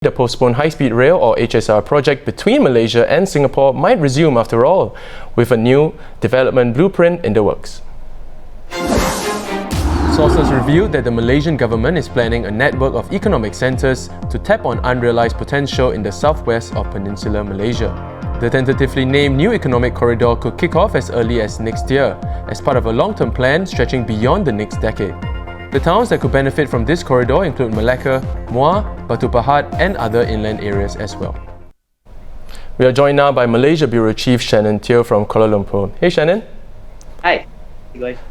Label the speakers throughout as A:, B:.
A: The postponed high-speed rail or HSR project between Malaysia and Singapore might resume after all, with a new development blueprint in the works. Sources revealed that the Malaysian government is planning a network of economic centres to tap on unrealised potential in the southwest of Peninsular Malaysia. The tentatively named New Economic Corridor could kick off as early as next year, as part of a long-term plan stretching beyond the next decade. The towns that could benefit from this corridor include Malacca, Muar, Batu Pahat and other inland areas as well. We are joined now by Malaysia Bureau Chief Shannon Teoh from Kuala Lumpur. Hey Shannon.
B: Hi.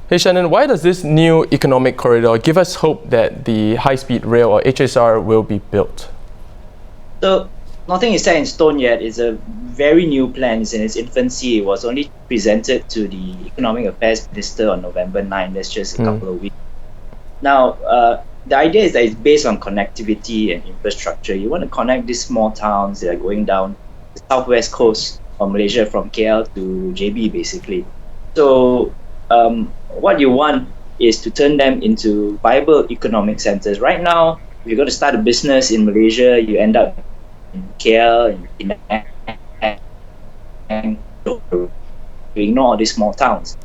A: Hey Shannon, why does this new economic corridor give us hope that the high-speed rail or HSR will be built?
B: So, nothing is set in stone yet. It's a very new plan. It's in its infancy. It was only presented to the Economic Affairs Minister on November 9. That's just a couple of weeks. Now, the idea is that it's based on connectivity and infrastructure. You want to connect these small towns that are going down the southwest coast of Malaysia from KL to JB, basically. So, what you want is to turn them into viable economic centers. Right now, if you're going to start a business in Malaysia, you end up in KL, in Penang, you ignore all these small towns.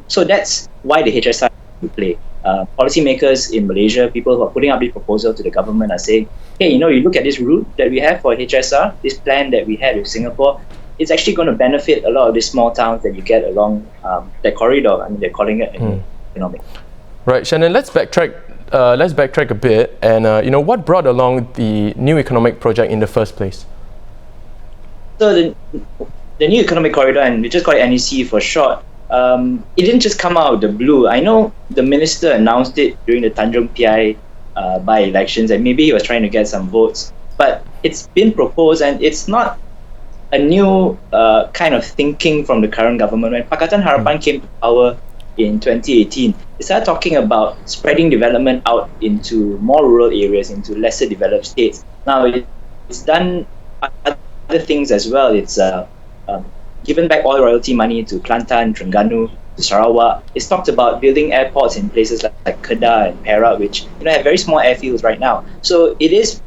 B: So that's why the HSR will play. Policymakers in Malaysia, people who are putting up this proposal to the government are saying, hey, you look at this route that we have for HSR, this plan that we had with Singapore, it's actually going to benefit a lot of these small towns that you get along that corridor. I mean, they're calling it economic.
A: Right, Shannon, let's backtrack a bit and what brought along the New Economic Project in the first place?
B: So the New Economic Corridor, and we just call it NEC for short, it didn't just come out of the blue. I know the minister announced it during the Tanjung Piai by-elections, and maybe he was trying to get some votes. But it's been proposed, and it's not a new kind of thinking from the current government. When Pakatan Harapan came to power in 2018, they started talking about spreading development out into more rural areas, into lesser developed states. Now, it's done other things as well. It's given back oil royalty money to Kelantan, Terengganu, to Sarawak. It's talked about building airports in places like Kedah and Perak, which have very small airfields right now. So it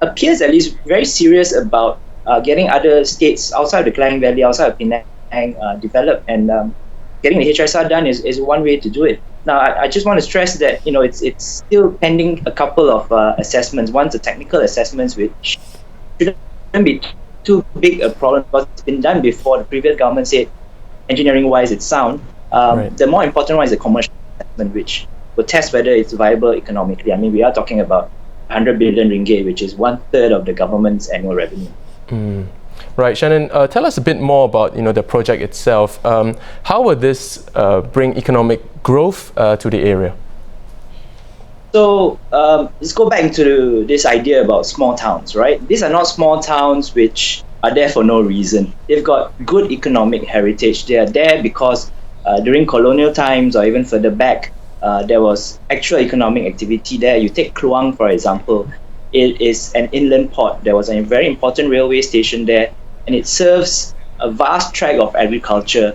B: appears at least very serious about getting other states outside the Klang Valley, outside of Penang, developed, and getting the HSR done is one way to do it. Now, I just want to stress that it's still pending a couple of assessments. One's the technical assessments, which shouldn't be too big a problem because it's been done before. The previous government said engineering-wise it's sound.
A: Right.
B: The more important one is the commercial assessment, which will test whether it's viable economically. I mean, we are talking about 100 billion ringgit, which is 1/3 of the government's annual revenue.
A: Right, Shannon, tell us a bit more about the project itself. How will this bring economic growth to the area?
B: So let's go back to this idea about small towns, right? These are not small towns which are there for no reason. They've got good economic heritage. They are there because during colonial times or even further back, there was actual economic activity there. You take Kluang, for example. It is an inland port. There was a very important railway station there, and it serves a vast tract of agriculture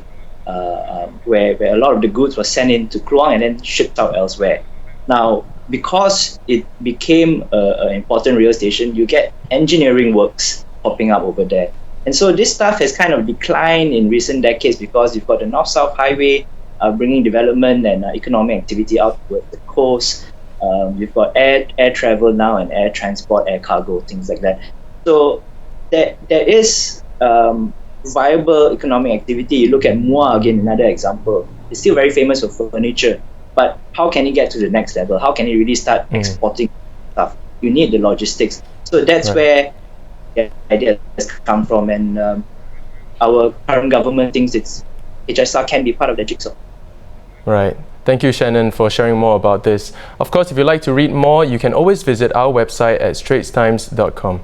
B: where a lot of the goods were sent into Kluang and then shipped out elsewhere. Now, because it became an important rail station, you get engineering works popping up over there. And so this stuff has kind of declined in recent decades because you've got the North-South Highway bringing development and economic activity out towards the coast. You've got air travel now and air transport, air cargo, things like that. So there is viable economic activity. You look at Muar again, another example. It's still very famous for furniture. But how can it get to the next level? How can it really start exporting stuff? You need the logistics. So that's where the idea has come from. And our current government thinks HSR can be part of the jigsaw.
A: Right. Thank you, Shannon, for sharing more about this. Of course, if you'd like to read more, you can always visit our website at straitstimes.com.